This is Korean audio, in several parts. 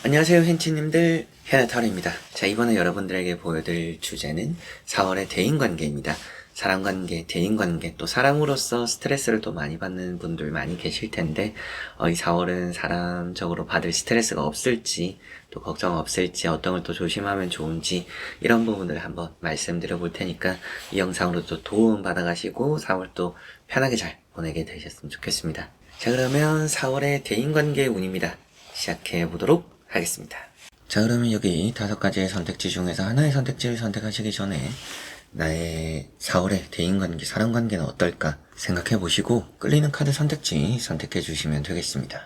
안녕하세요 hen치님들, 현아타로입니다. 자, 이번에 여러분들에게 보여드릴 주제는 4월의 대인관계입니다. 사람관계, 대인관계, 또 사람으로서 스트레스를 또 많이 받는 분들 많이 계실 텐데 이 4월은 사람적으로 받을 스트레스가 없을지, 또 걱정 없을지, 어떤 걸 또 조심하면 좋은지, 이런 부분들을 한번 말씀드려 볼 테니까 이 영상으로 또 도움 받아가시고 4월 또 편하게 잘 보내게 되셨으면 좋겠습니다. 자, 그러면 4월의 대인관계 운입니다. 시작해 보도록 하겠습니다. 자, 그러면 여기 5가지의 선택지 중에서 하나의 선택지를 선택하시기 전에 나의 4월의 대인관계, 사람관계는 어떨까 생각해 보시고 끌리는 카드 선택지 선택해 주시면 되겠습니다.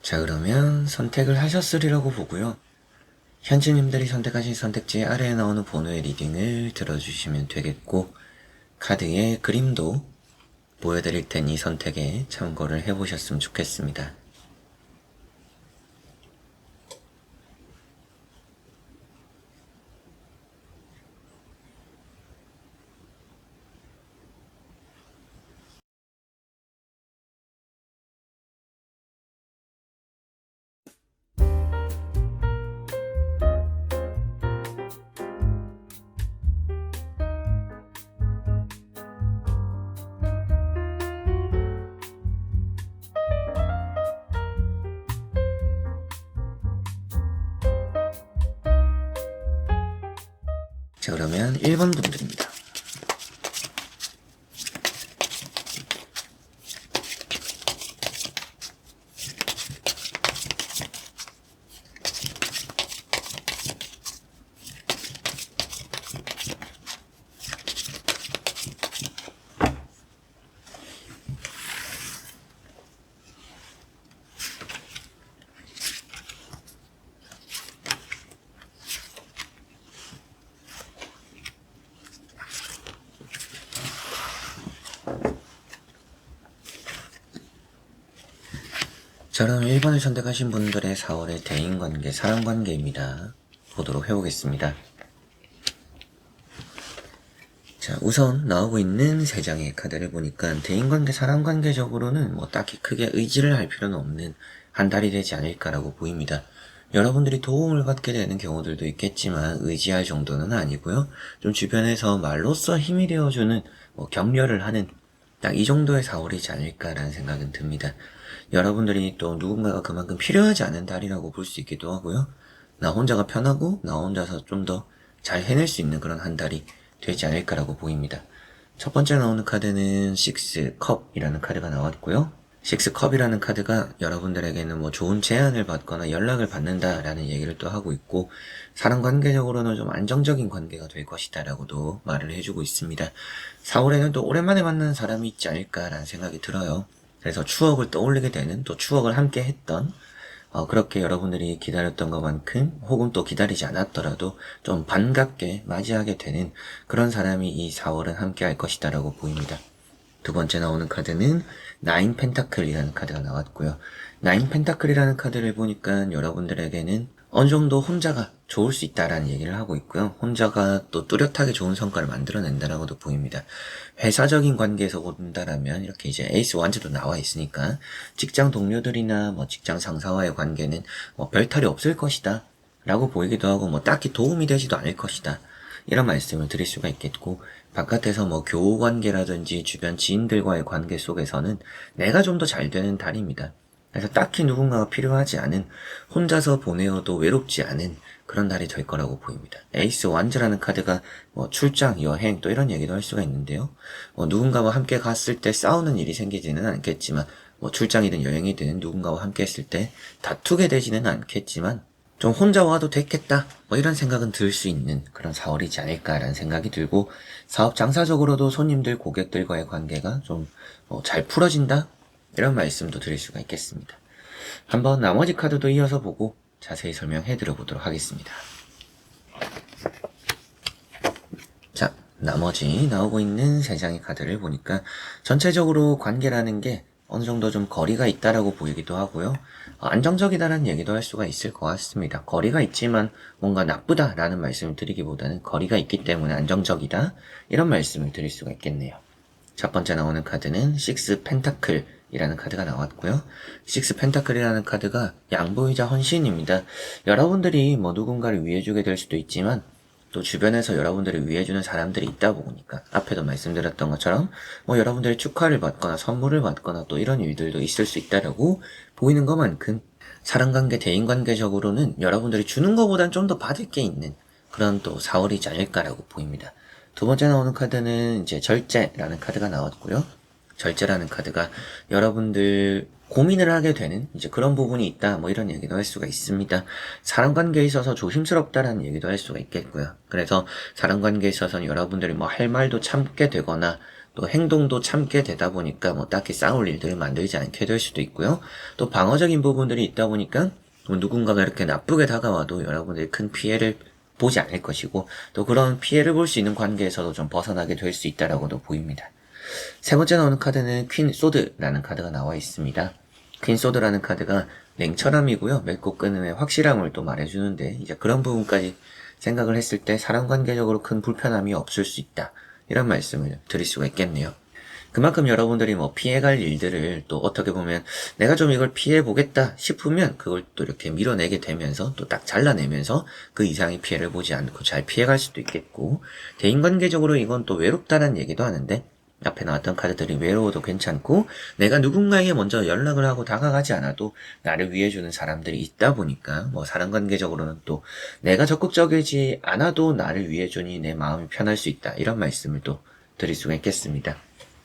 자, 그러면 선택을 하셨으리라고 보고요. 현지님들이 선택하신 선택지 아래에 나오는 번호의 리딩을 들어주시면 되겠고, 카드의 그림도 보여드릴 테니 선택에 참고를 해보셨으면 좋겠습니다. 자, 그러면 1번 분들입니다. 자, 그럼 1번을 선택하신 분들의 4월의 대인관계, 사람관계입니다. 보도록 해보겠습니다. 자, 우선 나오고 있는 3장의 카드를 보니까 대인관계, 사람관계적으로는 딱히 크게 의지를 할 필요는 없는 한 달이 되지 않을까라고 보입니다. 여러분들이 도움을 받게 되는 경우들도 있겠지만 의지할 정도는 아니고요. 좀 주변에서 말로써 힘이 되어주는 격려를 하는 딱 이 정도의 4월이지 않을까라는 생각은 듭니다. 여러분들이 또 누군가가 그만큼 필요하지 않은 달이라고 볼 수 있기도 하고요. 나 혼자가 편하고 나 혼자서 좀 더 잘 해낼 수 있는 그런 한 달이 되지 않을까라고 보입니다. 첫 번째 나오는 카드는 6컵이라는 카드가 나왔고요. 6컵이라는 카드가 여러분들에게는 좋은 제안을 받거나 연락을 받는다라는 얘기를 또 하고 있고, 사람 관계적으로는 좀 안정적인 관계가 될 것이다 라고도 말을 해주고 있습니다. 4월에는 또 오랜만에 만나는 사람이 있지 않을까라는 생각이 들어요. 그래서 추억을 떠올리게 되는, 또 추억을 함께 했던, 그렇게 여러분들이 기다렸던 것만큼 혹은 또 기다리지 않았더라도 좀 반갑게 맞이하게 되는 그런 사람이 이 4월은 함께 할 것이다 라고 보입니다. 두 번째 나오는 카드는 9 펜타클이라는 카드가 나왔고요. 9 펜타클이라는 카드를 보니까 여러분들에게는 어느 정도 혼자가 좋을 수 있다라는 얘기를 하고 있고요. 혼자가 또 뚜렷하게 좋은 성과를 만들어낸다라고도 보입니다. 회사적인 관계에서 본다라면 이렇게 이제 에이스 완즈도 나와 있으니까 직장 동료들이나 직장 상사와의 관계는 별탈이 없을 것이다 라고 보이기도 하고 딱히 도움이 되지도 않을 것이다, 이런 말씀을 드릴 수가 있겠고, 바깥에서 교우 관계라든지 주변 지인들과의 관계 속에서는 내가 좀 더 잘 되는 달입니다. 그래서 딱히 누군가가 필요하지 않은, 혼자서 보내어도 외롭지 않은 그런 달이 될 거라고 보입니다. 에이스 완즈라는 카드가 출장, 여행 또 이런 얘기도 할 수가 있는데요. 누군가와 함께 갔을 때 싸우는 일이 생기지는 않겠지만, 출장이든 여행이든 누군가와 함께 했을 때 다투게 되지는 않겠지만 좀 혼자 와도 됐겠다 이런 생각은 들 수 있는 그런 4월이지 않을까라는 생각이 들고, 사업 장사적으로도 손님들, 고객들과의 관계가 좀 잘 풀어진다, 이런 말씀도 드릴 수가 있겠습니다. 한번 나머지 카드도 이어서 보고 자세히 설명해 드려보도록 하겠습니다. 자, 나머지 나오고 있는 3장의 카드를 보니까 전체적으로 관계라는 게 어느 정도 좀 거리가 있다라고 보이기도 하고요. 안정적이다라는 얘기도 할 수가 있을 것 같습니다. 거리가 있지만 뭔가 나쁘다라는 말씀을 드리기보다는 거리가 있기 때문에 안정적이다 이런 말씀을 드릴 수가 있겠네요. 첫 번째 나오는 카드는 식스 펜타클이라는 카드가 나왔고요. 식스 펜타클이라는 카드가 양보이자 헌신입니다. 여러분들이 뭐 누군가를 위해주게 될 수도 있지만 또 주변에서 여러분들을 위해주는 사람들이 있다 보니까 앞에도 말씀드렸던 것처럼 뭐 여러분들이 축하를 받거나 선물을 받거나 또 이런 일들도 있을 수 있다라고 보이는 것만큼 사람관계, 대인관계적으로는 여러분들이 주는 것보단 좀 더 받을 게 있는 그런 또 4월이지 않을까라고 보입니다. 두 번째 나오는 카드는 이제 절제라는 카드가 나왔고요. 절제라는 카드가 여러분들 고민을 하게 되는 이제 그런 부분이 있다 뭐 이런 얘기도 할 수가 있습니다. 사람 관계에 있어서 조심스럽다라는 얘기도 할 수가 있겠고요. 그래서 사람 관계에 있어서는 여러분들이 뭐 할 말도 참게 되거나 또 행동도 참게 되다 보니까 뭐 딱히 싸울 일들을 만들지 않게 될 수도 있고요. 또 방어적인 부분들이 있다 보니까 또 누군가가 이렇게 나쁘게 다가와도 여러분들이 큰 피해를 보지 않을 것이고 또 그런 피해를 볼 수 있는 관계에서도 좀 벗어나게 될 수 있다라고도 보입니다. 세 번째 나오는 카드는 퀸 소드라는 카드가 나와 있습니다. 퀸 소드라는 카드가 냉철함이고요. 맺고 끊음의 확실함을 또 말해주는데 이제 그런 부분까지 생각을 했을 때 사람 관계적으로 큰 불편함이 없을 수 있다. 이런 말씀을 드릴 수가 있겠네요. 그만큼 여러분들이 뭐 피해갈 일들을 또 어떻게 보면 내가 좀 이걸 피해보겠다 싶으면 그걸 또 이렇게 밀어내게 되면서 또 딱 잘라내면서 그 이상의 피해를 보지 않고 잘 피해갈 수도 있겠고 대인관계적으로 이건 또 외롭다는 얘기도 하는데 앞에 나왔던 카드들이 외로워도 괜찮고 내가 누군가에게 먼저 연락을 하고 다가가지 않아도 나를 위해주는 사람들이 있다 보니까 뭐 사람관계적으로는 또 내가 적극적이지 않아도 나를 위해주니 내 마음이 편할 수 있다 이런 말씀을 또 드릴 수가 있겠습니다.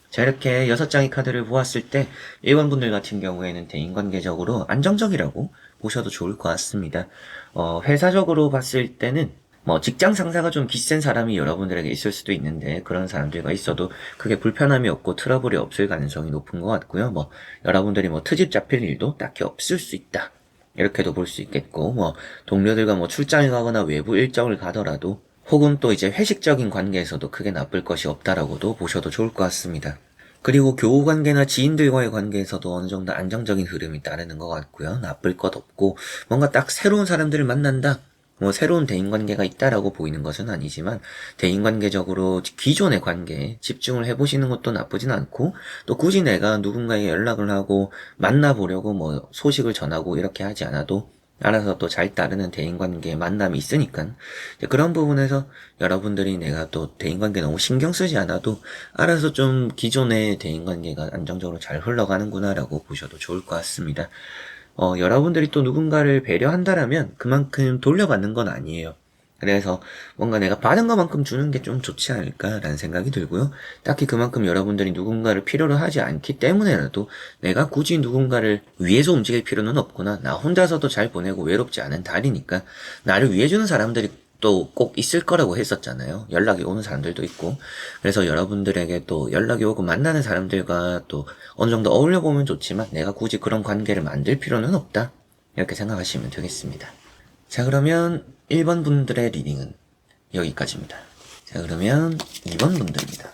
자, 이렇게 6장의 카드를 보았을 때 1번분들 같은 경우에는 대인관계적으로 안정적이라고 보셔도 좋을 것 같습니다. 회사적으로 봤을 때는 뭐 직장 상사가 좀 기센 사람이 여러분들에게 있을 수도 있는데 그런 사람들과 있어도 크게 불편함이 없고 트러블이 없을 가능성이 높은 것 같고요. 뭐 여러분들이 뭐 트집 잡힐 일도 딱히 없을 수 있다. 이렇게도 볼 수 있겠고 뭐 동료들과 뭐 출장을 가거나 외부 일정을 가더라도 혹은 또 이제 회식적인 관계에서도 크게 나쁠 것이 없다라고도 보셔도 좋을 것 같습니다. 그리고 교우 관계나 지인들과의 관계에서도 어느 정도 안정적인 흐름이 따르는 것 같고요. 나쁠 것 없고 뭔가 딱 새로운 사람들을 만난다. 뭐 새로운 대인관계가 있다라고 보이는 것은 아니지만 대인관계적으로 기존의 관계에 집중을 해보시는 것도 나쁘진 않고 또 굳이 내가 누군가에게 연락을 하고 만나보려고 뭐 소식을 전하고 이렇게 하지 않아도 알아서 또 잘 따르는 대인관계에 만남이 있으니까 그런 부분에서 여러분들이 내가 또 대인관계 너무 신경 쓰지 않아도 알아서 좀 기존의 대인관계가 안정적으로 잘 흘러가는구나 라고 보셔도 좋을 것 같습니다. 여러분들이 또 누군가를 배려한다라면 그만큼 돌려받는 건 아니에요. 그래서 뭔가 내가 받은 것만큼 주는 게 좀 좋지 않을까라는 생각이 들고요. 딱히 그만큼 여러분들이 누군가를 필요로 하지 않기 때문에라도 내가 굳이 누군가를 위해서 움직일 필요는 없구나. 나 혼자서도 잘 보내고 외롭지 않은 달이니까 나를 위해주는 사람들이 또 꼭 있을 거라고 했었잖아요. 연락이 오는 사람들도 있고. 그래서 여러분들에게 또 연락이 오고 만나는 사람들과 또 어느 정도 어울려보면 좋지만 내가 굳이 그런 관계를 만들 필요는 없다. 이렇게 생각하시면 되겠습니다. 자, 그러면 1번 분들의 리딩은 여기까지입니다. 자, 그러면 2번 분들입니다.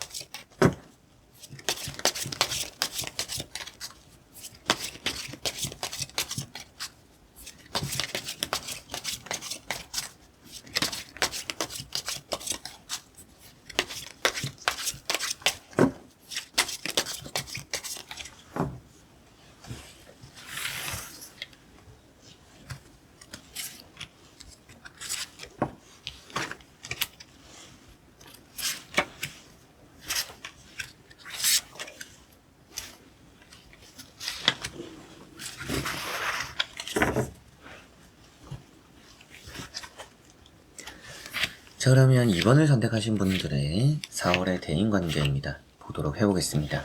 자, 그러면 2번을 선택하신 분들의 4월의 대인관계입니다. 보도록 해보겠습니다.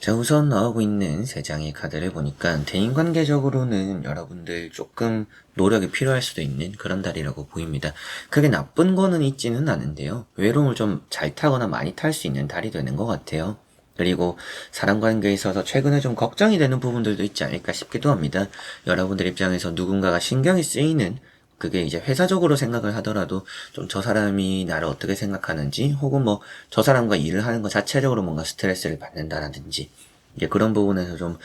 자, 우선 나오고 있는 3장의 카드를 보니까 대인관계적으로는 여러분들 조금 노력이 필요할 수도 있는 그런 달이라고 보입니다. 크게 나쁜 거는 있지는 않은데요. 외로움을 좀 잘 타거나 많이 탈 수 있는 달이 되는 것 같아요. 그리고 사람 관계에 있어서 최근에 좀 걱정이 되는 부분들도 있지 않을까 싶기도 합니다. 여러분들 입장에서 누군가가 신경이 쓰이는 그게 이제 회사적으로 생각을 하더라도 좀 저 사람이 나를 어떻게 생각하는지 혹은 뭐 저 사람과 일을 하는 것 자체적으로 뭔가 스트레스를 받는다라든지 이제 그런 부분에서 좀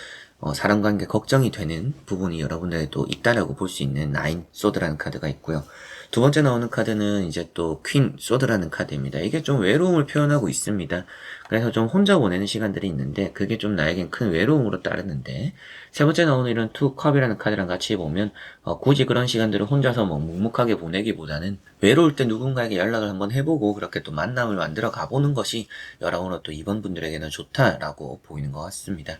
사람관계 걱정이 되는 부분이 여러분들도 있다라고 볼 수 있는 나인 소드라는 카드가 있고요. 두 번째 나오는 카드는 이제 또 퀸 소드라는 카드입니다. 이게 좀 외로움을 표현하고 있습니다. 그래서 좀 혼자 보내는 시간들이 있는데 그게 좀 나에겐 큰 외로움으로 따르는데, 세 번째 나오는 이런 투 컵이라는 카드랑 같이 보면 굳이 그런 시간들을 혼자서 뭐 묵묵하게 보내기보다는 외로울 때 누군가에게 연락을 한번 해보고 그렇게 또 만남을 만들어 가보는 것이 여러분은 또 이번 분들에게는 좋다라고 보이는 것 같습니다.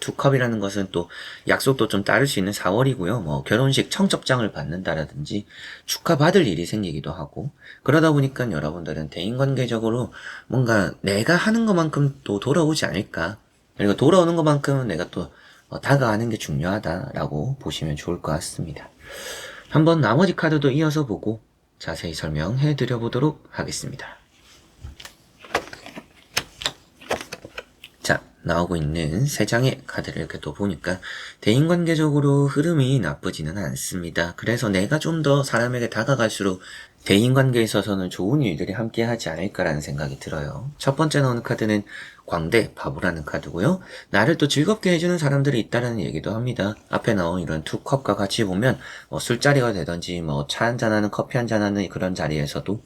투컵이라는 것은 또 약속도 좀 따를 수 있는 4월이고요. 뭐 결혼식 청첩장을 받는다라든지 축하받을 일이 생기기도 하고, 그러다 보니까 여러분들은 대인관계적으로 뭔가 내가 하는 것만큼 또 돌아오지 않을까, 그리고 돌아오는 것만큼은 내가 또 다가가는 게 중요하다라고 보시면 좋을 것 같습니다. 한번 나머지 카드도 이어서 보고 자세히 설명해 드려 보도록 하겠습니다. 자, 나오고 있는 세 장의 카드를 이렇게 또 보니까 대인관계적으로 흐름이 나쁘지는 않습니다. 그래서 내가 좀 더 사람에게 다가갈수록 대인관계에 있어서는 좋은 일들이 함께 하지 않을까라는 생각이 들어요. 첫 번째 나오는 카드는 광대 바보라는 카드고요. 나를 또 즐겁게 해주는 사람들이 있다는 얘기도 합니다. 앞에 나온 이런 투 컵과 같이 보면 술자리가 되든지 차 한잔하는 커피 한잔하는 그런 자리에서도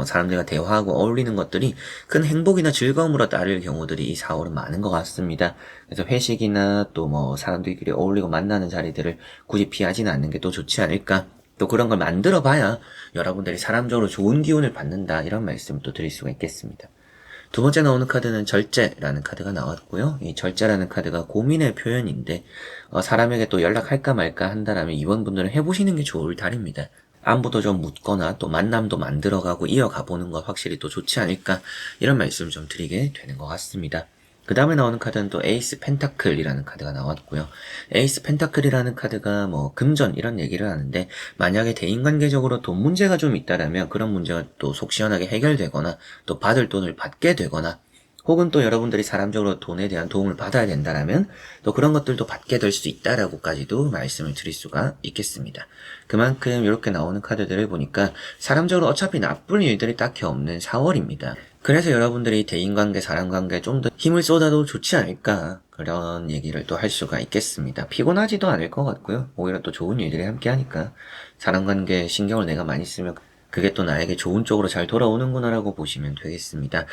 사람들과 대화하고 어울리는 것들이 큰 행복이나 즐거움으로 따를 경우들이 이 4월은 많은 것 같습니다. 그래서 회식이나 또 사람들끼리 어울리고 만나는 자리들을 굳이 피하지는 않는 게 또 좋지 않을까. 또 그런 걸 만들어 봐야 여러분들이 사람적으로 좋은 기운을 받는다, 이런 말씀을 또 드릴 수가 있겠습니다. 두 번째 나오는 카드는 절제라는 카드가 나왔고요. 이 절제라는 카드가 고민의 표현인데 사람에게 또 연락할까 말까 한다라면 이번 분들은 해보시는 게 좋을 달입니다. 안부도 좀 묻거나 또 만남도 만들어가고 이어가 보는 것 확실히 또 좋지 않을까, 이런 말씀을 좀 드리게 되는 것 같습니다. 그 다음에 나오는 카드는 또 에이스 펜타클이라는 카드가 나왔고요. 에이스 펜타클이라는 카드가 금전 이런 얘기를 하는데, 만약에 대인관계적으로 돈 문제가 좀 있다라면 그런 문제가 또 속 시원하게 해결되거나 또 받을 돈을 받게 되거나, 혹은 또 여러분들이 사람적으로 돈에 대한 도움을 받아야 된다라면 또 그런 것들도 받게 될 수 있다라고까지도 말씀을 드릴 수가 있겠습니다. 그만큼 이렇게 나오는 카드들을 보니까 사람적으로 어차피 나쁜 일들이 딱히 없는 4월입니다. 그래서 여러분들이 대인관계, 사람관계에 좀 더 힘을 쏟아도 좋지 않을까, 그런 얘기를 또 할 수가 있겠습니다. 피곤하지도 않을 것 같고요. 오히려 또 좋은 일들이 함께 하니까 사람관계에 신경을 내가 많이 쓰면 그게 또 나에게 좋은 쪽으로 잘 돌아오는구나라고 보시면 되겠습니다.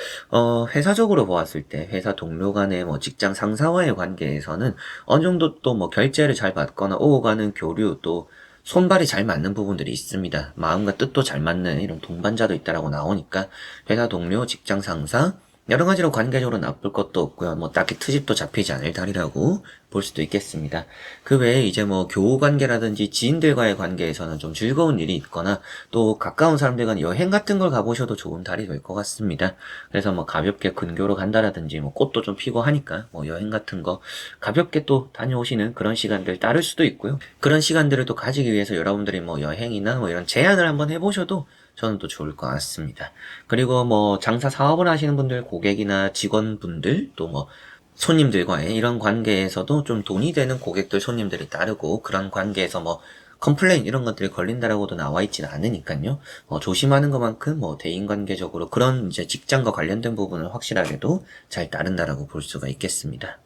회사적으로 보았을 때 회사 동료 간의 직장 상사와의 관계에서는 어느 정도 또 결제를 잘 받거나 오고 가는 교류, 또 손발이 잘 맞는 부분들이 있습니다. 마음과 뜻도 잘 맞는 이런 동반자도 있다라고 나오니까 회사 동료, 직장 상사 여러 가지로 관계적으로 나쁠 것도 없고요. 딱히 트집도 잡히지 않을 달이라고 볼 수도 있겠습니다. 그 외에 이제 교우 관계라든지 지인들과의 관계에서는 좀 즐거운 일이 있거나 또 가까운 사람들과 여행 같은 걸 가보셔도 좋은 달이 될 것 같습니다. 그래서 가볍게 근교로 간다라든지 꽃도 좀 피고 하니까 여행 같은 거 가볍게 또 다녀오시는 그런 시간들 따를 수도 있고요. 그런 시간들을 또 가지기 위해서 여러분들이 여행이나 이런 제안을 한번 해보셔도 저는 또 좋을 것 같습니다. 그리고 장사 사업을 하시는 분들, 고객이나 직원분들, 또 손님들과의 이런 관계에서도 좀 돈이 되는 고객들, 손님들이 따르고 그런 관계에서 컴플레인 이런 것들이 걸린다라고도 나와 있지는 않으니까요. 조심하는 것만큼 대인관계적으로 그런 이제 직장과 관련된 부분을 확실하게도 잘 따른다라고 볼 수가 있겠습니다.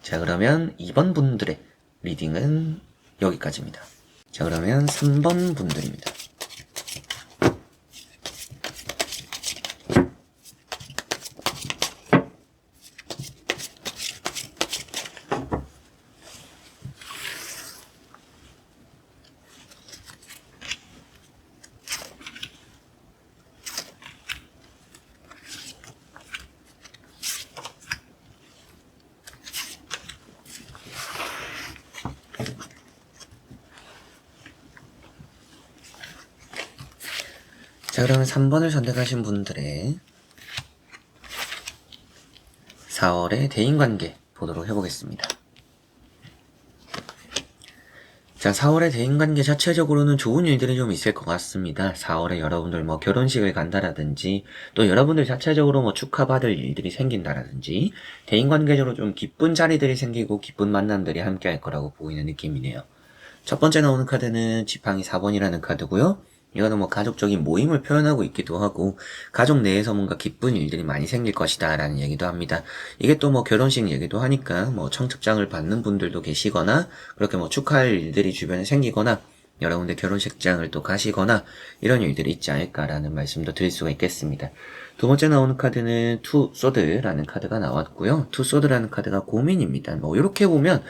자, 그러면 2번 분들의 리딩은 여기까지입니다. 자, 그러면 3번 분들입니다. 자, 그러면 3번을 선택하신 분들의 4월의 대인관계 보도록 해보겠습니다. 자, 4월의 대인관계 자체적으로는 좋은 일들이 좀 있을 것 같습니다. 4월에 여러분들 결혼식을 간다라든지 또 여러분들 자체적으로 축하받을 일들이 생긴다라든지 대인관계적으로 좀 기쁜 자리들이 생기고 기쁜 만남들이 함께 할 거라고 보이는 느낌이네요. 첫 번째 나오는 카드는 지팡이 4번이라는 카드고요. 이거는 뭐 가족적인 모임을 표현하고 있기도 하고 가족 내에서 뭔가 기쁜 일들이 많이 생길 것이다 라는 얘기도 합니다. 이게 또 뭐 결혼식 얘기도 하니까 뭐 청첩장을 받는 분들도 계시거나 그렇게 뭐 축하할 일들이 주변에 생기거나 여러 군데 결혼식장을 또 가시거나 이런 일들이 있지 않을까라는 말씀도 드릴 수가 있겠습니다. 두 번째 나오는 카드는 투 소드라는 카드가 나왔고요. 투 소드라는 카드가 고민입니다. 뭐 이렇게 보면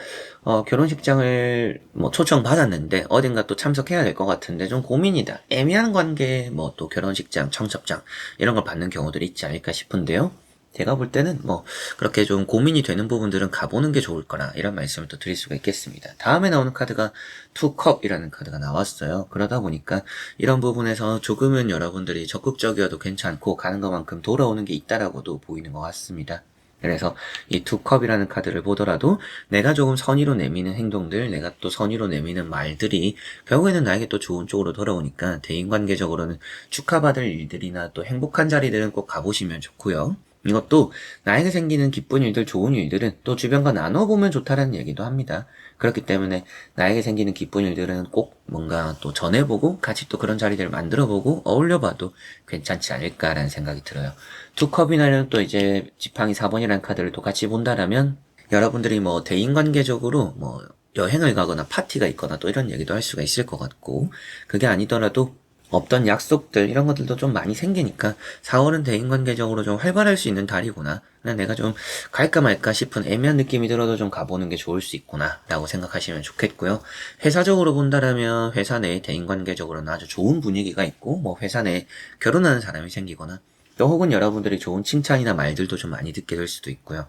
결혼식장을 뭐 초청 받았는데 어딘가 또 참석해야 될 것 같은데 좀 고민이다. 애매한 관계에 뭐 또 결혼식장, 청첩장 이런 걸 받는 경우들이 있지 않을까 싶은데요. 제가 볼 때는 뭐 그렇게 좀 고민이 되는 부분들은 가보는 게 좋을 거라 이런 말씀을 또 드릴 수가 있겠습니다. 다음에 나오는 카드가 투 컵이라는 카드가 나왔어요. 그러다 보니까 이런 부분에서 조금은 여러분들이 적극적이어도 괜찮고 가는 것만큼 돌아오는 게 있다라고도 보이는 것 같습니다. 그래서 이 두 컵이라는 카드를 보더라도 내가 조금 선의로 내미는 행동들, 내가 또 선의로 내미는 말들이 결국에는 나에게 또 좋은 쪽으로 돌아오니까 대인관계적으로는 축하받을 일들이나 또 행복한 자리들은 꼭 가보시면 좋고요. 이것도 나에게 생기는 기쁜 일들, 좋은 일들은 또 주변과 나눠보면 좋다라는 얘기도 합니다. 그렇기 때문에 나에게 생기는 기쁜 일들은 꼭 뭔가 또 전해보고 같이 또 그런 자리들을 만들어보고 어울려봐도 괜찮지 않을까라는 생각이 들어요. 두 컵이나는 또 이제 지팡이 4번이라는 카드를 또 같이 본다라면 여러분들이 뭐 대인관계적으로 뭐 여행을 가거나 파티가 있거나 또 이런 얘기도 할 수가 있을 것 같고 그게 아니더라도 없던 약속들 이런 것들도 좀 많이 생기니까 4월은 대인관계적으로 좀 활발할 수 있는 달이구나. 그냥 내가 좀 갈까 말까 싶은 애매한 느낌이 들어도 좀 가보는 게 좋을 수 있구나 라고 생각하시면 좋겠고요. 회사적으로 본다라면 회사 내 대인관계적으로는 아주 좋은 분위기가 있고 뭐 회사 내에 결혼하는 사람이 생기거나 또 혹은 여러분들이 좋은 칭찬이나 말들도 좀 많이 듣게 될 수도 있고요.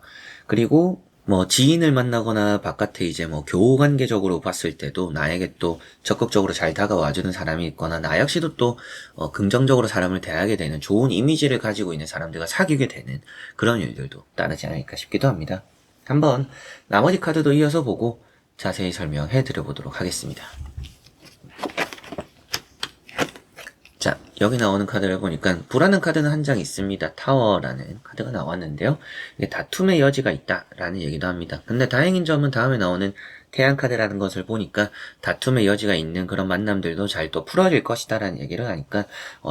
그리고 뭐 지인을 만나거나 바깥에 이제 뭐 교우 관계적으로 봤을 때도 나에게 또 적극적으로 잘 다가와주는 사람이 있거나 나 역시도 또 긍정적으로 사람을 대하게 되는 좋은 이미지를 가지고 있는 사람들과 사귀게 되는 그런 일들도 따르지 않을까 싶기도 합니다. 한번 나머지 카드도 이어서 보고 자세히 설명해 드려보도록 하겠습니다. 자, 여기 나오는 카드를 보니까 불안한 카드는 한 장 있습니다. 타워라는 카드가 나왔는데요. 이게 다툼의 여지가 있다라는 얘기도 합니다. 근데 다행인 점은 다음에 나오는 태양 카드라는 것을 보니까 다툼의 여지가 있는 그런 만남들도 잘 또 풀어질 것이다라는 얘기를 하니까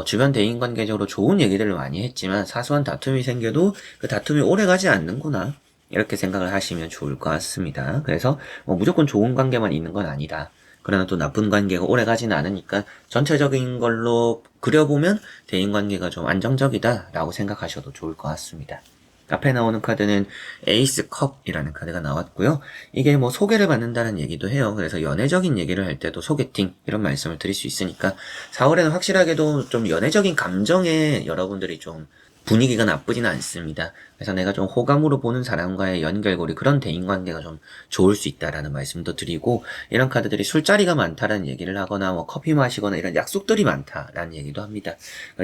주변 대인관계적으로 좋은 얘기들을 많이 했지만 사소한 다툼이 생겨도 그 다툼이 오래가지 않는구나. 이렇게 생각을 하시면 좋을 것 같습니다. 그래서 무조건 좋은 관계만 있는 건 아니다. 그러나 또 나쁜 관계가 오래 가진 않으니까 전체적인 걸로 그려보면 대인관계가 좀 안정적이다 라고 생각하셔도 좋을 것 같습니다. 앞에 나오는 카드는 에이스 컵이라는 카드가 나왔고요. 이게 뭐 소개를 받는다는 얘기도 해요. 그래서 연애적인 얘기를 할 때도 소개팅 이런 말씀을 드릴 수 있으니까 4월에는 확실하게도 좀 연애적인 감정에 여러분들이 좀 분위기가 나쁘지는 않습니다. 그래서 내가 좀 호감으로 보는 사람과의 연결고리 그런 대인관계가 좀 좋을 수 있다라는 말씀도 드리고 이런 카드들이 술자리가 많다라는 얘기를 하거나 뭐 커피 마시거나 이런 약속들이 많다라는 얘기도 합니다.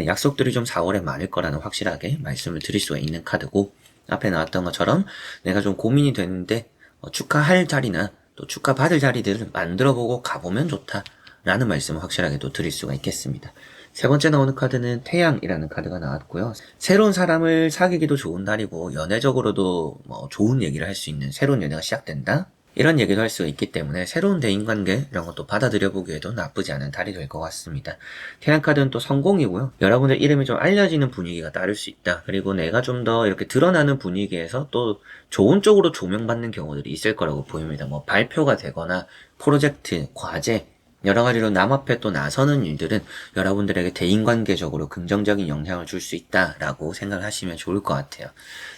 약속들이 좀 4월에 많을 거라는 확실하게 말씀을 드릴 수가 있는 카드고 앞에 나왔던 것처럼 내가 좀 고민이 되는데 축하할 자리나 또 축하받을 자리들을 만들어보고 가보면 좋다라는 말씀을 확실하게 또 드릴 수가 있겠습니다. 세 번째 나오는 카드는 태양이라는 카드가 나왔고요. 새로운 사람을 사귀기도 좋은 달이고 연애적으로도 뭐 좋은 얘기를 할 수 있는 새로운 연애가 시작된다? 이런 얘기도 할 수가 있기 때문에 새로운 대인관계 이런 것도 받아들여 보기에도 나쁘지 않은 달이 될 것 같습니다. 태양 카드는 또 성공이고요. 여러분들 이름이 좀 알려지는 분위기가 따를 수 있다. 그리고 내가 좀 더 이렇게 드러나는 분위기에서 또 좋은 쪽으로 조명받는 경우들이 있을 거라고 보입니다. 뭐 발표가 되거나 프로젝트, 과제 여러 가지로 남 앞에 또 나서는 일들은 여러분들에게 대인관계적으로 긍정적인 영향을 줄 수 있다라고 생각을 하시면 좋을 것 같아요.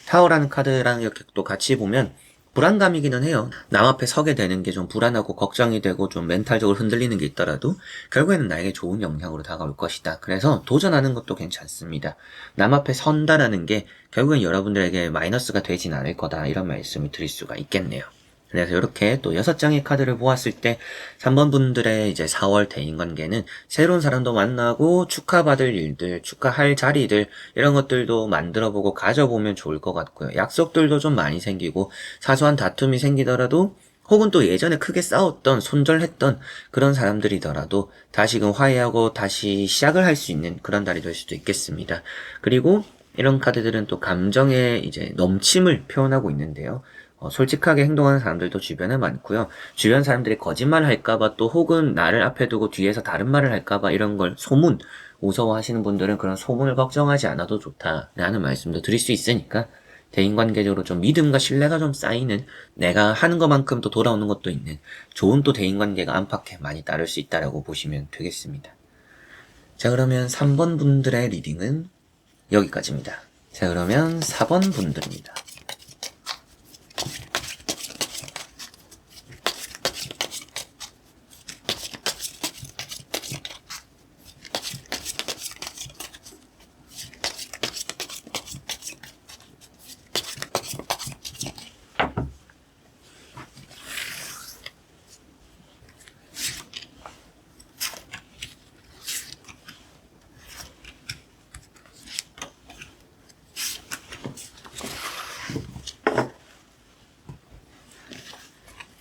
타워라는 카드랑 이렇게 또 같이 보면 불안감이기는 해요. 남 앞에 서게 되는 게 좀 불안하고 걱정이 되고 좀 멘탈적으로 흔들리는 게 있더라도 결국에는 나에게 좋은 영향으로 다가올 것이다. 그래서 도전하는 것도 괜찮습니다. 남 앞에 선다라는 게 결국엔 여러분들에게 마이너스가 되진 않을 거다. 이런 말씀을 드릴 수가 있겠네요. 그래서 이렇게 또 6장의 카드를 보았을 때 3번 분들의 이제 4월 대인관계는 새로운 사람도 만나고 축하받을 일들, 축하할 자리들 이런 것들도 만들어보고 가져보면 좋을 것 같고요. 약속들도 좀 많이 생기고 사소한 다툼이 생기더라도 혹은 또 예전에 크게 싸웠던 손절했던 그런 사람들이더라도 다시금 화해하고 다시 시작을 할 수 있는 그런 달이 될 수도 있겠습니다. 그리고 이런 카드들은 또 감정의 이제 넘침을 표현하고 있는데요. 솔직하게 행동하는 사람들도 주변에 많고요. 주변 사람들이 거짓말 할까봐 또 혹은 나를 앞에 두고 뒤에서 다른 말을 할까봐 이런 걸 소문, 무서워하시는 분들은 그런 소문을 걱정하지 않아도 좋다라는 말씀도 드릴 수 있으니까 대인관계적으로 좀 믿음과 신뢰가 좀 쌓이는 내가 하는 것만큼 또 돌아오는 것도 있는 좋은 또 대인관계가 안팎에 많이 따를 수 있다라고 보시면 되겠습니다. 자, 그러면 3번 분들의 리딩은 여기까지입니다. 자, 그러면 4번 분들입니다.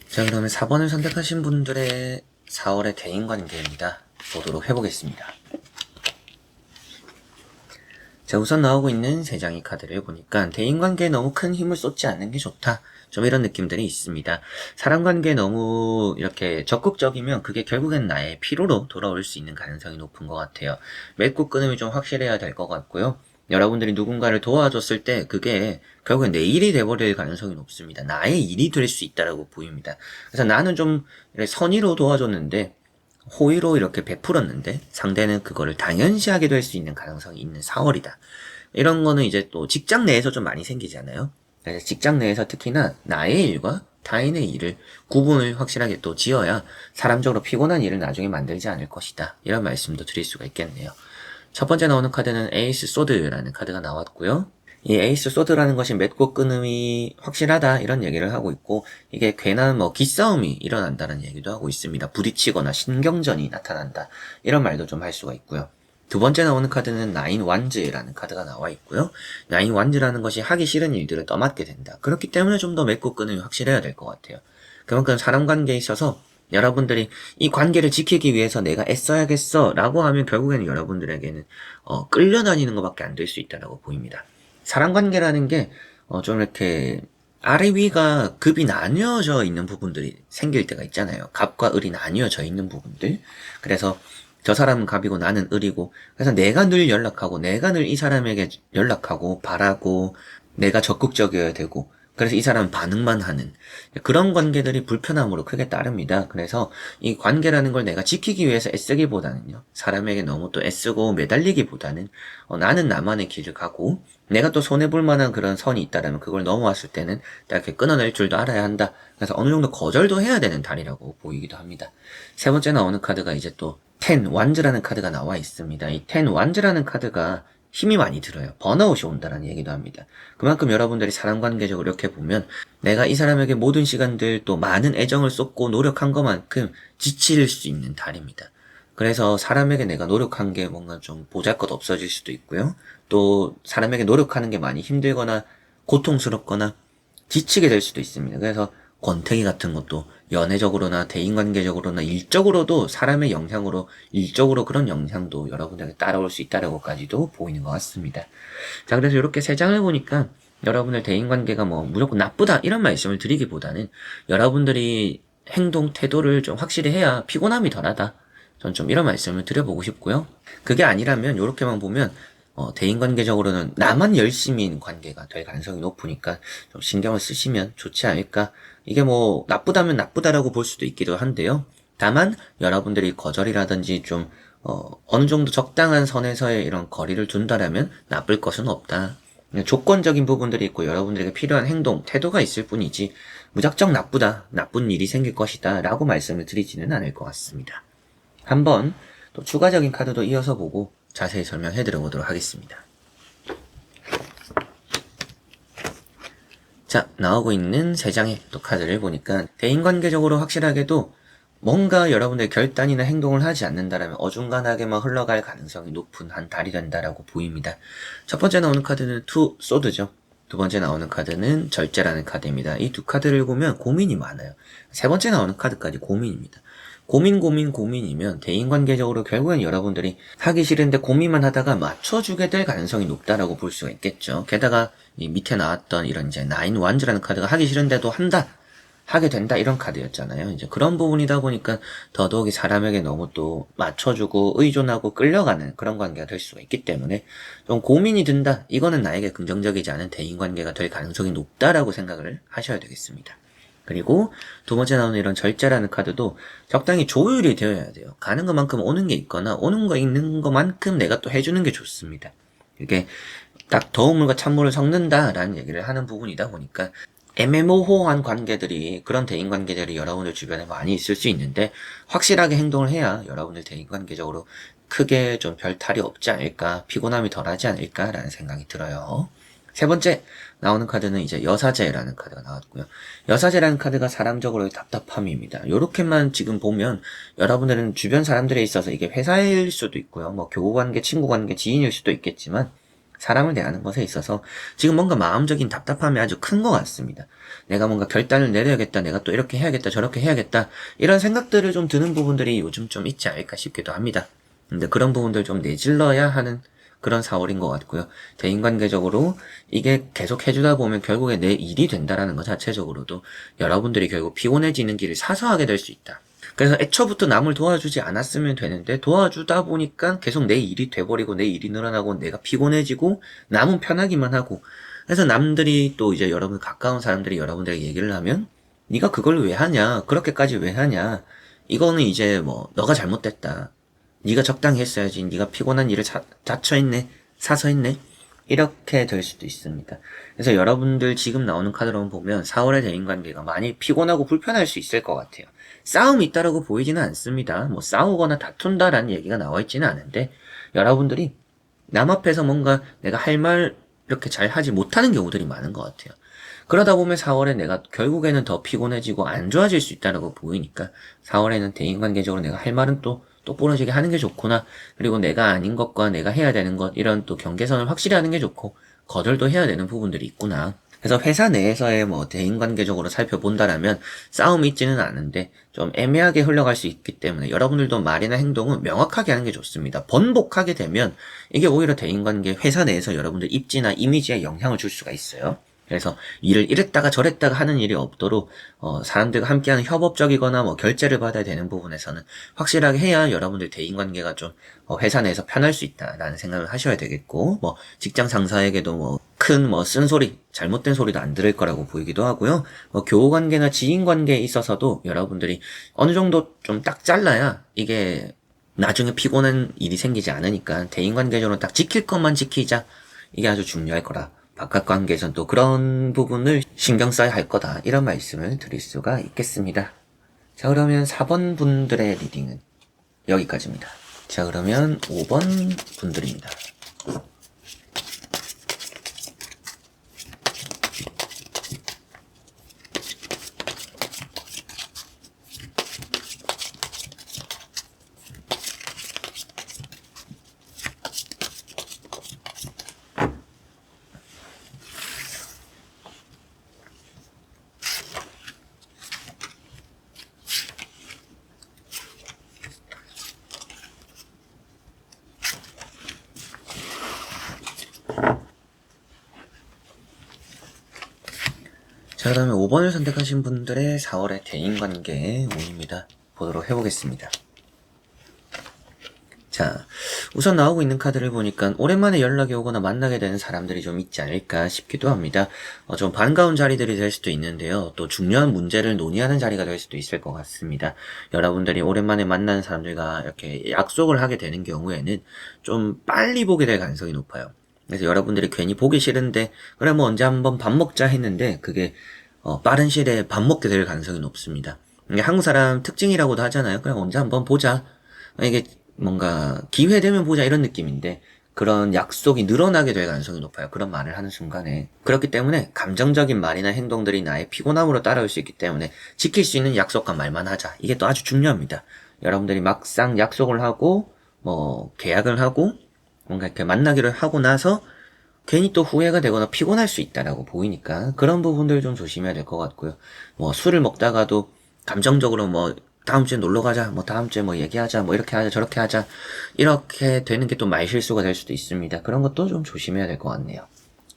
자, 그러면 4번을 선택하신 분들의 4월의 대인관계입니다. 보도록 해보겠습니다. 자, 우선 나오고 있는 3장의 카드를 보니까 대인관계에 너무 큰 힘을 쏟지 않는 게 좋다. 좀 이런 느낌들이 있습니다. 사람관계에 너무 이렇게 적극적이면 그게 결국엔 나의 피로로 돌아올 수 있는 가능성이 높은 것 같아요. 맺고 끊음이 좀 확실해야 될 것 같고요. 여러분들이 누군가를 도와줬을 때 그게 결국엔 내 일이 돼버릴 가능성이 높습니다. 나의 일이 될 수 있다라고 보입니다. 그래서 나는 좀 선의로 도와줬는데 호의로 이렇게 베풀었는데 상대는 그거를 당연시하게 될 수 있는 가능성이 있는 4월이다. 이런 거는 이제 또 직장 내에서 좀 많이 생기잖아요. 그래서 직장 내에서 특히나 나의 일과 타인의 일을 구분을 확실하게 또 지어야 사람적으로 피곤한 일을 나중에 만들지 않을 것이다. 이런 말씀도 드릴 수가 있겠네요. 첫 번째 나오는 카드는 에이스 소드라는 카드가 나왔고요. 이 에이스 소드라는 것이 맺고 끊음이 확실하다 이런 얘기를 하고 있고 이게 괜한 기싸움이 일어난다는 얘기도 하고 있습니다. 부딪히거나 신경전이 나타난다 이런 말도 좀 할 수가 있고요. 두 번째 나오는 카드는 나인 완즈라는 카드가 나와 있고요. 나인 완즈라는 것이 하기 싫은 일들을 떠맡게 된다. 그렇기 때문에 좀 더 맺고 끊음이 확실해야 될 것 같아요. 그만큼 사람 관계에 있어서 여러분들이 이 관계를 지키기 위해서 내가 애써야겠어 라고 하면 결국에는 여러분들에게는 끌려다니는 것밖에 안 될 수 있다고 보입니다. 사람관계라는 게 좀 이렇게 아래 위가 급이 나뉘어져 있는 부분들이 생길 때가 있잖아요. 갑과 을이 나뉘어져 있는 부분들. 그래서 저 사람은 갑이고 나는 을이고 그래서 내가 늘 연락하고 내가 늘 이 사람에게 연락하고 바라고 내가 적극적이어야 되고 그래서 이 사람은 반응만 하는 그런 관계들이 불편함으로 크게 따릅니다. 그래서 이 관계라는 걸 내가 지키기 위해서 애쓰기보다는요. 사람에게 너무 또 애쓰고 매달리기보다는 나는 나만의 길을 가고 내가 또 손해볼 만한 그런 선이 있다면 그걸 넘어왔을 때는 이렇게 끊어낼 줄도 알아야 한다. 그래서 어느 정도 거절도 해야 되는 달이라고 보이기도 합니다. 세 번째 나오는 카드가 이제 또 텐 완즈라는 카드가 나와 있습니다. 이 텐 완즈라는 카드가 힘이 많이 들어요. 번아웃이 온다는 얘기도 합니다. 그만큼 여러분들이 사람관계적으로 이렇게 보면 내가 이 사람에게 모든 시간들 또 많은 애정을 쏟고 노력한 것만큼 지칠 수 있는 달입니다. 그래서 사람에게 내가 노력한 게 뭔가 좀 보잘것 없어질 수도 있고요. 또 사람에게 노력하는 게 많이 힘들거나 고통스럽거나 지치게 될 수도 있습니다. 그래서 권태기 같은 것도 연애적으로나 대인관계적으로나 일적으로도 사람의 영향으로 일적으로 그런 영향도 여러분들에게 따라올 수 있다라고까지도 보이는 것 같습니다. 자, 그래서 이렇게 세 장을 보니까 여러분들 대인관계가 무조건 나쁘다 이런 말씀을 드리기보다는 여러분들이 행동 태도를 좀 확실히 해야 피곤함이 덜하다. 전 좀 이런 말씀을 드려보고 싶고요. 그게 아니라면 이렇게만 보면 대인관계적으로는 나만 열심히인 관계가 될 가능성이 높으니까 좀 신경을 쓰시면 좋지 않을까. 이게 나쁘다면 나쁘다라고 볼 수도 있기도 한데요. 다만 여러분들이 거절이라든지 좀 어느 정도 적당한 선에서의 이런 거리를 둔다라면 나쁠 것은 없다. 조건적인 부분들이 있고 여러분들에게 필요한 행동, 태도가 있을 뿐이지 무작정 나쁘다, 나쁜 일이 생길 것이다 라고 말씀을 드리지는 않을 것 같습니다. 한번 또 추가적인 카드도 이어서 보고 자세히 설명해 드려보도록 하겠습니다. 자, 나오고 있는 3장의 또 카드를 보니까 대인관계적으로 확실하게도 뭔가 여러분들 결단이나 행동을 하지 않는다라면 어중간하게만 흘러갈 가능성이 높은 한 달이 된다라고 보입니다. 첫 번째 나오는 카드는 투 소드죠. 두 번째 나오는 카드는 절제라는 카드입니다. 이 두 카드를 보면 고민이 많아요. 세 번째 나오는 카드까지 고민입니다. 고민이면 대인관계적으로 결국엔 여러분들이 하기 싫은데 고민만 하다가 맞춰주게 될 가능성이 높다라고 볼 수가 있겠죠. 게다가 이 밑에 나왔던 이런 이제 나인 완즈라는 카드가 하기 싫은데도 하게 된다 이런 카드였잖아요. 이제 그런 부분이다 보니까 더더욱이 사람에게 너무 또 맞춰주고 의존하고 끌려가는 그런 관계가 될 수가 있기 때문에 좀 고민이 든다. 이거는 나에게 긍정적이지 않은 대인관계가 될 가능성이 높다라고 생각을 하셔야 되겠습니다. 그리고 두 번째 나오는 이런 절제라는 카드도 적당히 조율이 되어야 돼요. 가는 것만큼 오는 게 있거나 오는 거 있는 것만큼 내가 또 해주는 게 좋습니다. 이게 딱 더운 물과 찬물을 섞는다라는 얘기를 하는 부분이다 보니까 애매모호한 관계들이 그런 대인관계들이 여러분들 주변에 많이 있을 수 있는데 확실하게 행동을 해야 여러분들 대인관계적으로 크게 좀 별탈이 없지 않을까, 피곤함이 덜하지 않을까라는 생각이 들어요. 세 번째 나오는 카드는 이제 여사제라는 카드가 나왔고요. 여사제라는 카드가 사람적으로의 답답함입니다. 요렇게만 지금 보면 여러분들은 주변 사람들에 있어서 이게 회사일 수도 있고요. 뭐 교우관계, 친구관계, 지인일 수도 있겠지만 사람을 대하는 것에 있어서 지금 뭔가 마음적인 답답함이 아주 큰 것 같습니다. 내가 뭔가 결단을 내려야겠다, 내가 또 이렇게 해야겠다, 저렇게 해야겠다 이런 생각들을 좀 드는 부분들이 요즘 좀 있지 않을까 싶기도 합니다. 근데 그런 부분들 좀 내질러야 하는 그런 4월인 것 같고요. 대인관계적으로 이게 계속 해주다 보면 결국에 내 일이 된다라는 것 자체적으로도 여러분들이 결국 피곤해지는 길을 사서하게 될 수 있다. 그래서 애초부터 남을 도와주지 않았으면 되는데 도와주다 보니까 계속 내 일이 돼버리고 내 일이 늘어나고 내가 피곤해지고 남은 편하기만 하고 그래서 남들이 또 이제 여러분 가까운 사람들이 여러분들에게 얘기를 하면 네가 그걸 왜 하냐, 그렇게까지 왜 하냐, 이거는 이제 뭐 너가 잘못됐다, 네가 적당히 했어야지, 네가 피곤한 일을 자처했네, 사서 했네, 이렇게 될 수도 있습니다. 그래서 여러분들 지금 나오는 카드로 보면 4월의 대인관계가 많이 피곤하고 불편할 수 있을 것 같아요. 싸움이 있다라고 보이지는 않습니다. 뭐 싸우거나 다툰다라는 얘기가 나와 있지는 않은데 여러분들이 남 앞에서 뭔가 내가 할 말 이렇게 잘 하지 못하는 경우들이 많은 것 같아요. 그러다 보면 4월에 내가 결국에는 더 피곤해지고 안 좋아질 수 있다라고 보이니까 4월에는 대인관계적으로 내가 할 말은 또 똑부러지게 하는 게 좋구나. 그리고 내가 아닌 것과 내가 해야 되는 것 이런 또 경계선을 확실히 하는 게 좋고 거절도 해야 되는 부분들이 있구나. 그래서 회사 내에서의 뭐 대인관계적으로 살펴본다라면 싸움이 있지는 않은데 좀 애매하게 흘러갈 수 있기 때문에 여러분들도 말이나 행동은 명확하게 하는 게 좋습니다. 번복하게 되면 이게 오히려 대인관계 회사 내에서 여러분들 입지나 이미지에 영향을 줄 수가 있어요. 그래서 일을 이랬다가 저랬다가 하는 일이 없도록 사람들과 함께하는 협업적이거나 뭐 결제를 받아야 되는 부분에서는 확실하게 해야 여러분들 대인관계가 좀 회사 내에서 편할 수 있다라는 생각을 하셔야 되겠고, 뭐 직장 상사에게도 뭐 큰 뭐 쓴소리, 잘못된 소리도 안 들을 거라고 보이기도 하고요. 뭐 교우관계나 지인관계에 있어서도 여러분들이 어느 정도 좀 딱 잘라야 이게 나중에 피곤한 일이 생기지 않으니까 대인관계적으로 딱 지킬 것만 지키자, 이게 아주 중요할 거라. 바깥 관계에선 또 그런 부분을 신경 써야 할 거다, 이런 말씀을 드릴 수가 있겠습니다. 자, 그러면 4번 분들의 리딩은 여기까지입니다. 자, 그러면 5번 분들입니다. 자, 그러면 5번을 선택하신 분들의 4월의 대인관계 운입니다. 보도록 해보겠습니다. 자, 우선 나오고 있는 카드를 보니까 오랜만에 연락이 오거나 만나게 되는 사람들이 좀 있지 않을까 싶기도 합니다. 좀 반가운 자리들이 될 수도 있는데요. 또 중요한 문제를 논의하는 자리가 될 수도 있을 것 같습니다. 여러분들이 오랜만에 만나는 사람들과 이렇게 약속을 하게 되는 경우에는 좀 빨리 보게 될 가능성이 높아요. 그래서 여러분들이 괜히 보기 싫은데 그래 뭐 언제 한번 밥 먹자 했는데 그게 빠른 시일에 밥 먹게 될 가능성이 높습니다. 이게 한국 사람 특징이라고도 하잖아요. 그래 언제 한번 보자. 이게 뭔가 기회 되면 보자 이런 느낌인데 그런 약속이 늘어나게 될 가능성이 높아요. 그런 말을 하는 순간에. 그렇기 때문에 감정적인 말이나 행동들이 나의 피곤함으로 따라올 수 있기 때문에 지킬 수 있는 약속과 말만 하자. 이게 또 아주 중요합니다. 여러분들이 막상 약속을 하고 뭐 계약을 하고 뭔가 이렇게 만나기를 하고 나서 괜히 또 후회가 되거나 피곤할 수 있다라고 보이니까 그런 부분들 좀 조심해야 될 것 같고요. 뭐 술을 먹다가도 감정적으로 뭐 다음 주에 놀러 가자, 뭐 다음 주에 뭐 얘기하자, 뭐 이렇게 하자, 저렇게 하자, 이렇게 되는 게 또 말실수가 될 수도 있습니다. 그런 것도 좀 조심해야 될 것 같네요.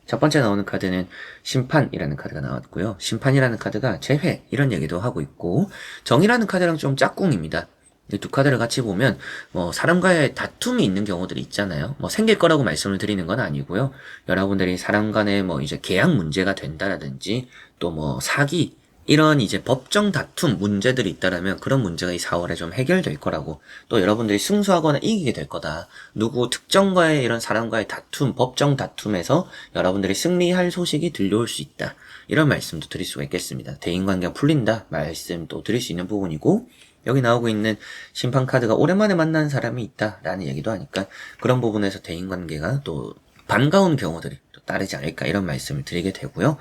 첫 번째 나오는 카드는 심판이라는 카드가 나왔고요. 심판이라는 카드가 재회 이런 얘기도 하고 있고, 정이라는 카드랑 좀 짝꿍입니다. 이 두 카드를 같이 보면 뭐 사람과의 다툼이 있는 경우들이 있잖아요. 뭐 생길 거라고 말씀을 드리는 건 아니고요. 여러분들이 사람 간에 뭐 이제 계약 문제가 된다라든지 또 뭐 사기 이런 이제 법정 다툼 문제들이 있다라면 그런 문제가 이 4월에 좀 해결될 거라고, 또 여러분들이 승소하거나 이기게 될 거다. 누구 특정과의 이런 사람과의 다툼, 법정 다툼에서 여러분들이 승리할 소식이 들려올 수 있다. 이런 말씀도 드릴 수가 있겠습니다. 대인관계가 풀린다 말씀도 드릴 수 있는 부분이고, 여기 나오고 있는 심판 카드가 오랜만에 만나는 사람이 있다라는 얘기도 하니까 그런 부분에서 대인관계가 또 반가운 경우들이 또 따르지 않을까 이런 말씀을 드리게 되고요.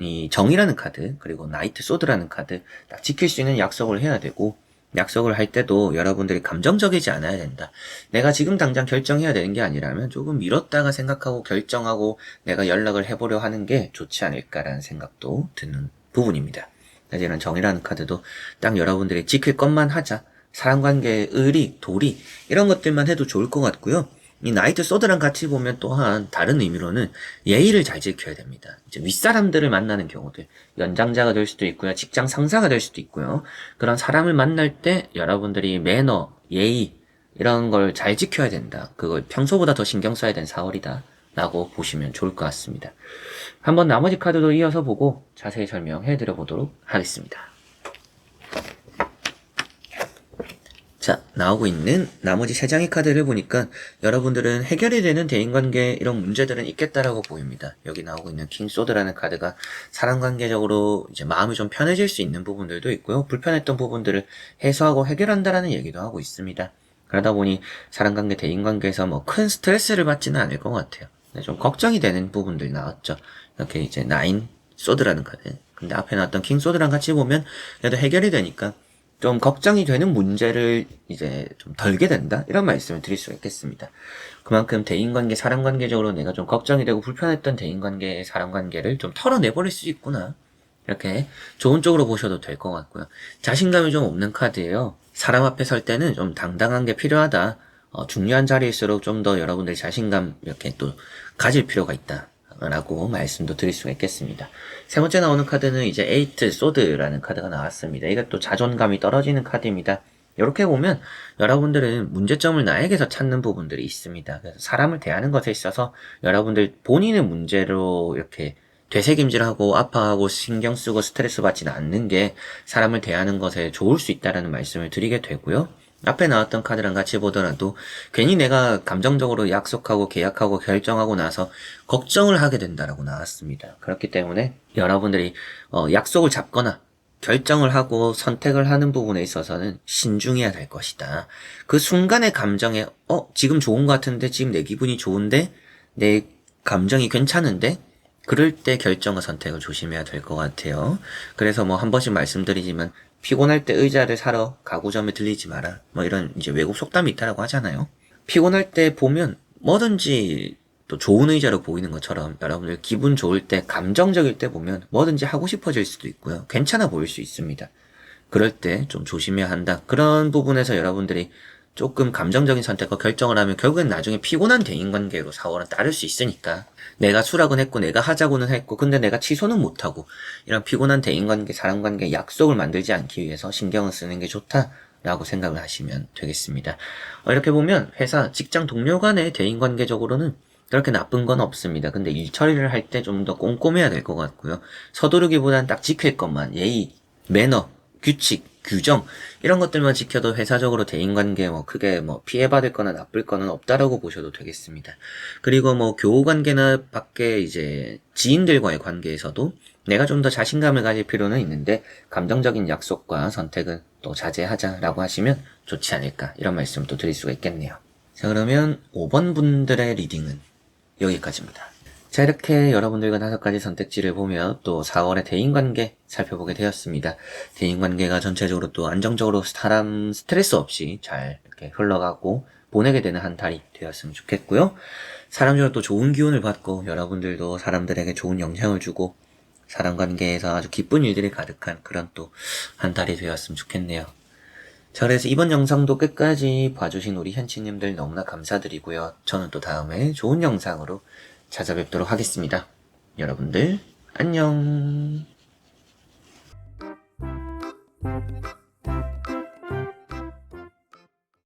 이 정이라는 카드 그리고 나이트 소드라는 카드 딱 지킬 수 있는 약속을 해야 되고, 약속을 할 때도 여러분들이 감정적이지 않아야 된다. 내가 지금 당장 결정해야 되는 게 아니라면 조금 미뤘다가 생각하고 결정하고 내가 연락을 해보려 하는 게 좋지 않을까라는 생각도 드는 부분입니다. 이런 정이라는 카드도 딱 여러분들이 지킬 것만 하자, 사람관계의 의리, 도리 이런 것들만 해도 좋을 것 같고요. 이 나이트 소드랑 같이 보면 또한 다른 의미로는 예의를 잘 지켜야 됩니다. 이제 윗사람들을 만나는 경우들, 연장자가 될 수도 있고요, 직장 상사가 될 수도 있고요. 그런 사람을 만날 때 여러분들이 매너, 예의 이런 걸 잘 지켜야 된다. 그걸 평소보다 더 신경 써야 되는 4월이다 라고 보시면 좋을 것 같습니다. 한번 나머지 카드도 이어서 보고 자세히 설명해 드려 보도록 하겠습니다. 자, 나오고 있는 나머지 3장의 카드를 보니까 여러분들은 해결이 되는 대인관계 이런 문제들은 있겠다라고 보입니다. 여기 나오고 있는 킹소드라는 카드가 사람관계적으로 이제 마음이 좀 편해질 수 있는 부분들도 있고요. 불편했던 부분들을 해소하고 해결한다라는 얘기도 하고 있습니다. 그러다 보니 사람관계, 대인관계에서 뭐 큰 스트레스를 받지는 않을 것 같아요. 좀 걱정이 되는 부분들이 나왔죠. 이렇게 이제 나인 소드라는 카드. 근데 앞에 나왔던 킹 소드랑 같이 보면 그래도 해결이 되니까 좀 걱정이 되는 문제를 이제 좀 덜게 된다? 이런 말씀을 드릴 수가 있겠습니다. 그만큼 대인관계, 사람관계적으로 내가 좀 걱정이 되고 불편했던 대인관계, 사람관계를 좀 털어내버릴 수 있구나. 이렇게 좋은 쪽으로 보셔도 될 것 같고요. 자신감이 좀 없는 카드예요. 사람 앞에 설 때는 좀 당당한 게 필요하다. 중요한 자리일수록 좀 더 여러분들이 자신감 이렇게 또 가질 필요가 있다. 라고 말씀도 드릴 수가 있겠습니다. 세 번째 나오는 카드는 이제 에이트 소드라는 카드가 나왔습니다. 이것도 자존감이 떨어지는 카드입니다. 이렇게 보면 여러분들은 문제점을 나에게서 찾는 부분들이 있습니다. 그래서 사람을 대하는 것에 있어서 여러분들 본인의 문제로 이렇게 되새김질하고 아파하고 신경 쓰고 스트레스 받지는 않는 게 사람을 대하는 것에 좋을 수 있다는 말씀을 드리게 되고요. 앞에 나왔던 카드랑 같이 보더라도 괜히 내가 감정적으로 약속하고 계약하고 결정하고 나서 걱정을 하게 된다라고 나왔습니다. 그렇기 때문에 여러분들이 약속을 잡거나 결정을 하고 선택을 하는 부분에 있어서는 신중해야 될 것이다. 그 순간의 감정에 지금 좋은 것 같은데, 지금 내 기분이 좋은데, 내 감정이 괜찮은데, 그럴 때 결정과 선택을 조심해야 될 것 같아요. 그래서 뭐 한 번씩 말씀드리지만 피곤할 때 의자를 사러 가구점에 들리지 마라. 뭐 이런 이제 외국 속담이 있다라고 하잖아요. 피곤할 때 보면 뭐든지 또 좋은 의자로 보이는 것처럼 여러분들 기분 좋을 때, 감정적일 때 보면 뭐든지 하고 싶어질 수도 있고요. 괜찮아 보일 수 있습니다. 그럴 때 좀 조심해야 한다. 그런 부분에서 여러분들이 조금 감정적인 선택과 결정을 하면 결국엔 나중에 피곤한 대인관계로 4월은 따를 수 있으니까, 내가 수락은 했고 내가 하자고는 했고 근데 내가 취소는 못하고 이런 피곤한 대인관계, 사람관계 약속을 만들지 않기 위해서 신경을 쓰는 게 좋다라고 생각을 하시면 되겠습니다. 이렇게 보면 회사, 직장 동료 간의 대인관계적으로는 그렇게 나쁜 건 없습니다. 근데 일 처리를 할 때 좀 더 꼼꼼해야 될 것 같고요. 서두르기보다는 딱 지킬 것만, 예의, 매너, 규칙, 규정 이런 것들만 지켜도 회사적으로 대인관계 크게 피해받을 거나 나쁠 거는 없다라고 보셔도 되겠습니다. 그리고 교우관계나 밖에 이제 지인들과의 관계에서도 내가 좀 더 자신감을 가질 필요는 있는데 감정적인 약속과 선택은 또 자제하자라고 하시면 좋지 않을까, 이런 말씀도 드릴 수가 있겠네요. 자, 그러면 5번 분들의 리딩은 여기까지입니다. 자, 이렇게 여러분들과 5가지 선택지를 보며 또 4월의 대인관계 살펴보게 되었습니다. 대인관계가 전체적으로 또 안정적으로 사람 스트레스 없이 잘 이렇게 흘러가고 보내게 되는 한 달이 되었으면 좋겠고요. 사람 중에 또 좋은 기운을 받고 여러분들도 사람들에게 좋은 영향을 주고 사람 관계에서 아주 기쁜 일들이 가득한 그런 또 한 달이 되었으면 좋겠네요. 자, 그래서 이번 영상도 끝까지 봐주신 우리 현치님들 너무나 감사드리고요. 저는 또 다음에 좋은 영상으로 찾아뵙도록 하겠습니다. 여러분들 안녕.